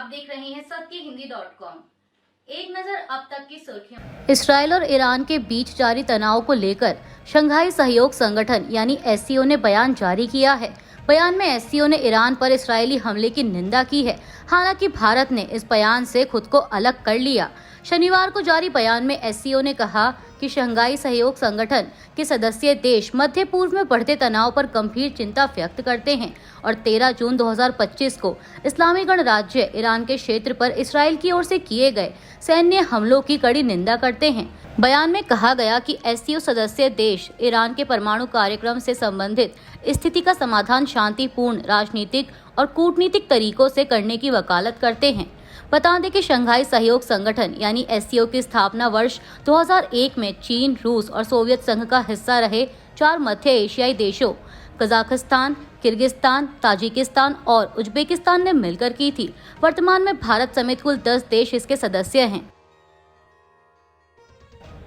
देख रहे हैं सत्यहिंदी.com। एक नजर अब तक की सुर्खियों। इसराइल और ईरान के बीच जारी तनाव को लेकर शंघाई सहयोग संगठन यानी एससीओ ने बयान जारी किया है। बयान में एससीओ ने ईरान पर इस्राएली हमले की निंदा की है। हालांकि भारत ने इस बयान से खुद को अलग कर लिया। शनिवार को जारी बयान में एससीओ ने कहा कि शंघाई सहयोग संगठन के सदस्य देश मध्य पूर्व में बढ़ते तनाव पर गंभीर चिंता व्यक्त करते हैं और 13 जून 2025 को इस्लामी गणराज्य ईरान के क्षेत्र पर इसराइल की ओर से किए गए सैन्य हमलों की कड़ी निंदा करते हैं। बयान में कहा गया कि एससीओ सदस्य देश ईरान के परमाणु कार्यक्रम से संबंधित स्थिति का समाधान शांतिपूर्ण राजनीतिक और कूटनीतिक तरीकों से करने की वकालत करते हैं। बता दें कि शंघाई सहयोग संगठन यानी एससीओ की स्थापना वर्ष 2001 में चीन, रूस और सोवियत संघ का हिस्सा रहे 4 मध्य एशियाई देशों कजाकिस्तान, किर्गिस्तान, ताजिकिस्तान और उज्बेकिस्तान ने मिलकर की थी। वर्तमान में भारत समेत कुल 10 देश इसके सदस्य हैं।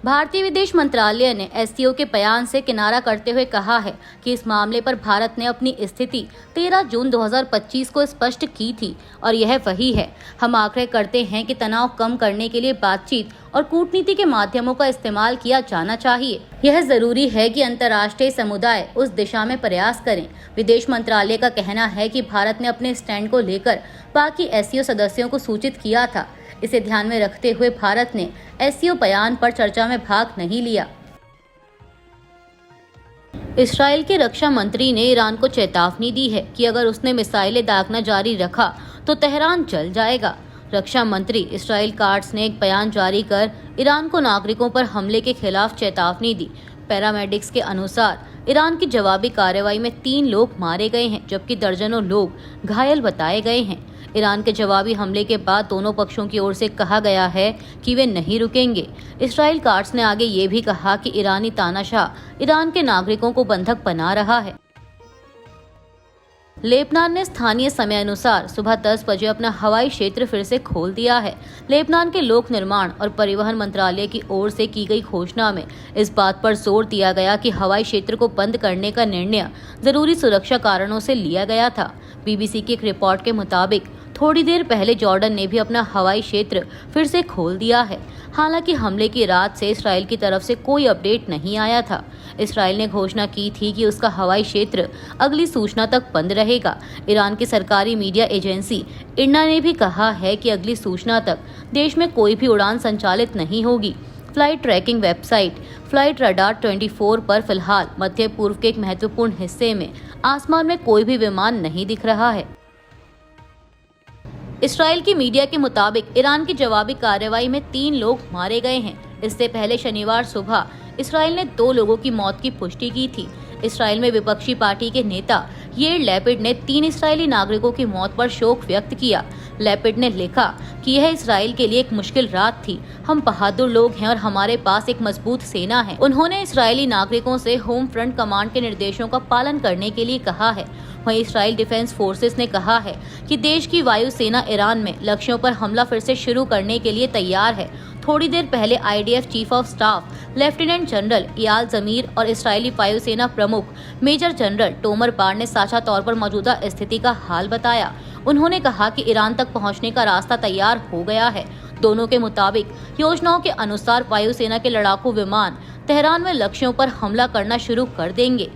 भारतीय विदेश मंत्रालय ने एससीओ के बयान से किनारा करते हुए कहा है कि इस मामले पर भारत ने अपनी स्थिति 13 जून 2025 को स्पष्ट की थी और यह वही है। हम आग्रह करते हैं कि तनाव कम करने के लिए बातचीत और कूटनीति के माध्यमों का इस्तेमाल किया जाना चाहिए। यह जरूरी है कि अंतर्राष्ट्रीय समुदाय उस दिशा में प्रयास करें। विदेश मंत्रालय का कहना है कि भारत ने अपने स्टैंड को लेकर बाकी एससीओ सदस्यों को सूचित किया था। इसे ध्यान में रखते हुए भारत ने एससीओ बयान पर चर्चा में भाग नहीं लिया। इसराइल के रक्षा मंत्री ने ईरान को चेतावनी दी है कि अगर उसने मिसाइलें दागना जारी रखा तो तेहरान जल जाएगा। रक्षा मंत्री इसराइल काट्स ने एक बयान जारी कर ईरान को नागरिकों पर हमले के खिलाफ चेतावनी दी। पैरामेडिक्स के अनुसार ईरान की जवाबी कार्रवाई में 3 लोग मारे गए हैं जबकि दर्जनों लोग घायल बताए गए हैं। ईरान के जवाबी हमले के बाद दोनों पक्षों की ओर से कहा गया है कि वे नहीं रुकेंगे। इसराइल काट्स ने आगे ये भी कहा कि ईरानी तानाशाह ईरान के नागरिकों को बंधक बना रहा है। लेबनान ने स्थानीय समय अनुसार सुबह 10 बजे अपना हवाई क्षेत्र फिर से खोल दिया है। लेबनान के लोक निर्माण और परिवहन मंत्रालय की ओर से की गई घोषणा में इस बात पर जोर दिया गया कि हवाई क्षेत्र को बंद करने का निर्णय जरूरी सुरक्षा कारणों से लिया गया था। बीबीसी की एक रिपोर्ट के मुताबिक थोड़ी देर पहले जॉर्डन ने भी अपना हवाई क्षेत्र फिर से खोल दिया है। हालांकि हमले की रात से इसराइल की तरफ से कोई अपडेट नहीं आया था। इसराइल ने घोषणा की थी कि उसका हवाई क्षेत्र अगली सूचना तक बंद रहेगा। ईरान की सरकारी मीडिया एजेंसी इरना ने भी कहा है कि अगली सूचना तक देश में कोई भी उड़ान संचालित नहीं होगी। Flight tracking website flight radar 24 पर फिलहाल मध्य पूर्व के एक महत्वपूर्ण हिस्से में आसमान में कोई भी विमान नहीं दिख रहा है। इसराइल की मीडिया के मुताबिक ईरान की जवाबी कार्रवाई में 3 लोग मारे गए हैं। इससे पहले शनिवार सुबह इसराइल ने 2 लोगों की मौत की पुष्टि की थी। इसराइल में विपक्षी पार्टी के नेता येर लैपिड ने 3 इसराइली नागरिकों की मौत पर शोक व्यक्त किया। लैपिड ने लिखा कि यह इसराइल के लिए एक मुश्किल रात थी। हम बहादुर लोग हैं और हमारे पास एक मजबूत सेना है। उन्होंने इसराइली नागरिकों से होम फ्रंट कमांड के निर्देशों का पालन करने के लिए कहा है। वहीं इसराइल डिफेंस फोर्सेस ने कहा है कि देश की वायु सेना ईरान में लक्ष्यों पर हमला फिर से शुरू करने के लिए तैयार है। थोड़ी देर पहले IDF chief of staff lieutenant general Eyal Zamir और इसराइली वायुसेना प्रमुख मेजर जनरल टोमर बार ने साझा तौर पर मौजूदा स्थिति का हाल बताया। उन्होंने कहा कि ईरान तक पहुंचने का रास्ता तैयार हो गया है। दोनों के मुताबिक योजनाओं के अनुसार वायुसेना के लड़ाकू विमान तेहरान में लक्ष्यों पर हमला करना शुरू कर देंगे।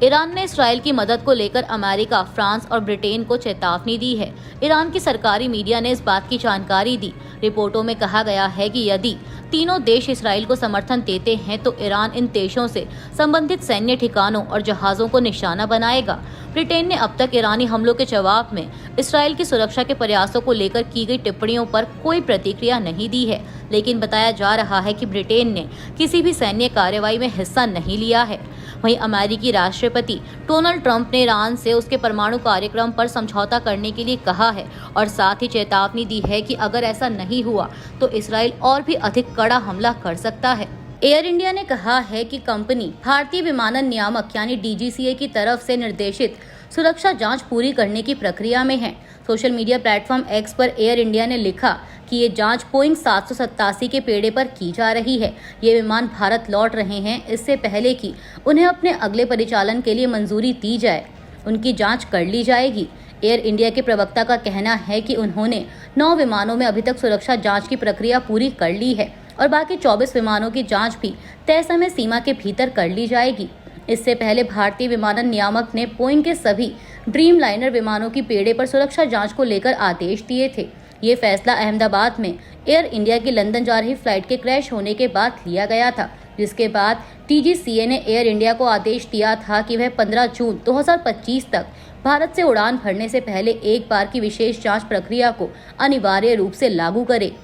ईरान ने इसराइल की मदद को लेकर अमेरिका, फ्रांस और ब्रिटेन को चेतावनी दी है। ईरान की सरकारी मीडिया ने इस बात की जानकारी दी। रिपोर्टों में कहा गया है कि यदि तीनों देश इसराइल को समर्थन देते हैं तो ईरान इन देशों से संबंधित सैन्य ठिकानों और जहाजों को निशाना बनाएगा। ब्रिटेन ने अब तक ईरानी हमलों के जवाब में इसराइल की सुरक्षा के प्रयासों को लेकर की गई टिप्पणियों पर कोई प्रतिक्रिया नहीं दी है, लेकिन बताया जा रहा है कि ब्रिटेन ने किसी भी सैन्य कार्रवाई में हिस्सा नहीं लिया है। वहीं अमेरिकी राष्ट्रपति डोनाल्ड ट्रंप ने ईरान से उसके परमाणु कार्यक्रम पर समझौता करने के लिए कहा है और साथ ही चेतावनी दी है कि अगर ऐसा नहीं हुआ तो इसराइल और भी अधिक कड़ा हमला कर सकता है। एयर इंडिया ने कहा है कि कंपनी भारतीय विमानन नियामक यानी डीजीसीए की तरफ से निर्देशित सुरक्षा जांच पूरी करने की प्रक्रिया में है। सोशल मीडिया प्लेटफॉर्म एक्स पर एयर इंडिया ने लिखा कि ये जांच बोइंग 787 के पेड़े पर की जा रही है। ये विमान भारत लौट रहे हैं इससे पहले कि उन्हें अपने अगले परिचालन के लिए मंजूरी दी जाए। उनकी जांच कर ली जाएगी। एयर इंडिया के प्रवक्ता का कहना है कि उन्होंने 9 विमानों में अभी तक सुरक्षा जांच की प्रक्रिया पूरी कर ली है और बाकी 24 विमानों की जांच भी तय समय सीमा के भीतर कर ली जाएगी। इससे पहले भारतीय विमानन नियामक ने बोइंग के सभी ड्रीम लाइनर विमानों की बेड़े पर सुरक्षा जांच को लेकर आदेश दिए थे। ये फैसला अहमदाबाद में एयर इंडिया की लंदन जा रही फ्लाइट के क्रैश होने के बाद लिया गया था, जिसके बाद TGCA ने एयर इंडिया को आदेश दिया था कि वह 15 जून 2025 तक भारत से उड़ान भरने से पहले एक बार की विशेष जांच प्रक्रिया को अनिवार्य रूप से लागू करे।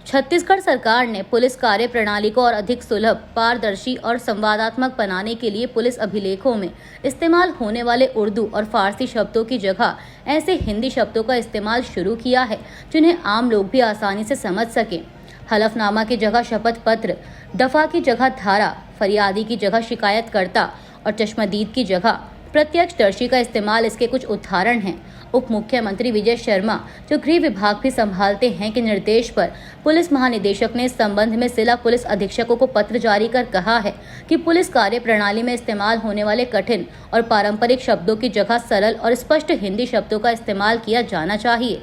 छत्तीसगढ़ सरकार ने पुलिस कार्य प्रणाली को और अधिक सुलभ, पारदर्शी और संवादात्मक बनाने के लिए पुलिस अभिलेखों में इस्तेमाल होने वाले उर्दू और फारसी शब्दों की जगह ऐसे हिंदी शब्दों का इस्तेमाल शुरू किया है जिन्हें आम लोग भी आसानी से समझ सकें। हलफनामा की जगह शपथ पत्र, दफा की जगह धारा, फरियादी की जगह शिकायतकर्ता और चश्मदीद की जगह प्रत्यक्षदर्शी का इस्तेमाल इसके कुछ उदाहरण हैं। उप मुख्यमंत्री विजय शर्मा, जो गृह विभाग भी संभालते हैं, के निर्देश पर पुलिस महानिदेशक ने इस संबंध में जिला पुलिस अधीक्षकों को पत्र जारी कर कहा है कि पुलिस कार्य प्रणाली में इस्तेमाल होने वाले कठिन और पारंपरिक शब्दों की जगह सरल और स्पष्ट हिंदी शब्दों का इस्तेमाल किया जाना चाहिए।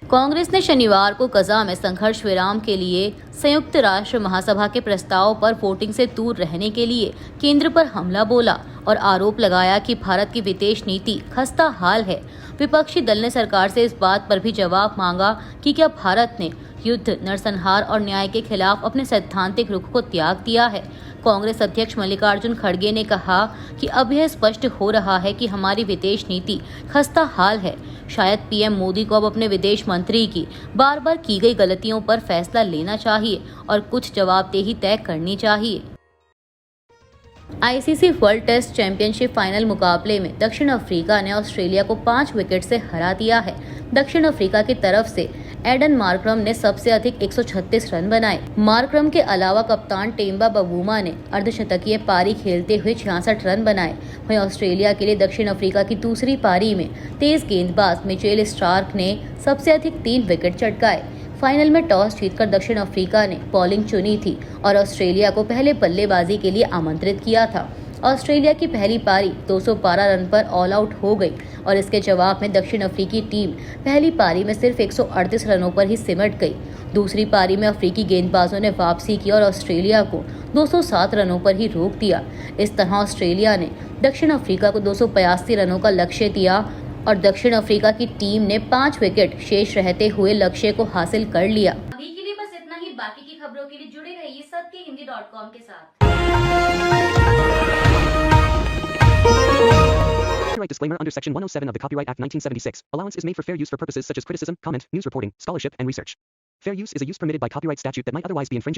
कांग्रेस ने शनिवार को गजा में संघर्ष विराम के लिए संयुक्त राष्ट्र महासभा के प्रस्ताव पर वोटिंग से दूर रहने के लिए केंद्र पर हमला बोला और आरोप लगाया कि भारत की विदेश नीति खस्ता हाल है। विपक्षी दल ने सरकार से इस बात पर भी जवाब मांगा कि क्या भारत ने युद्ध, नरसंहार और न्याय के खिलाफ अपने सैद्धांतिक रुख को त्याग दिया है। कांग्रेस अध्यक्ष मल्लिकार्जुन खड़गे ने कहा कि अब यह स्पष्ट हो रहा है कि हमारी विदेश नीति खस्ता हाल है। शायद पीएम मोदी को अब अपने विदेश मंत्री की बार बार की गई गलतियों पर फैसला लेना चाहिए और कुछ जवाबदेही तय करनी चाहिए। ICC world test championship final मुकाबले में दक्षिण अफ्रीका ने ऑस्ट्रेलिया को 5 विकेट से हरा दिया है। दक्षिण अफ्रीका की तरफ से एडन मार्करम ने सबसे अधिक 136 रन बनाए। मार्करम के अलावा कप्तान टेम्बा बवूमा ने अर्धशतकीय पारी खेलते हुए 66 रन बनाए। वहीं ऑस्ट्रेलिया के लिए दक्षिण अफ्रीका की दूसरी पारी में तेज गेंदबाज मिचेल स्टार्क ने सबसे अधिक 3 विकेट चटकाए। फाइनल में टॉस जीतकर दक्षिण अफ्रीका ने बॉलिंग चुनी थी और ऑस्ट्रेलिया को पहले बल्लेबाजी के लिए आमंत्रित किया था। ऑस्ट्रेलिया की पहली पारी 212 रन पर ऑल आउट हो गई और इसके जवाब में दक्षिण अफ्रीकी टीम पहली पारी में सिर्फ 138 रनों पर ही सिमट गई। दूसरी पारी में अफ्रीकी गेंदबाजों ने वापसी की और ऑस्ट्रेलिया को 207 रनों पर ही रोक दिया। इस तरह ऑस्ट्रेलिया ने दक्षिण अफ्रीका को 285 रनों का लक्ष्य दिया और दक्षिण अफ्रीका की टीम ने 5 विकेट शेष रहते हुए लक्ष्य को हासिल कर लिया। अभी के लिए बस इतना ही। बाकी की खबरों के लिए जुड़े रहिए सत्यहिंदी.com के साथ। Copyright disclaimer under Section 107 of the Copyright Act 1976. Allowance is made for fair use for purposes such as criticism, comment, news reporting, scholarship, and research. Fair use is a use permitted by copyright statute that might otherwise be infringing.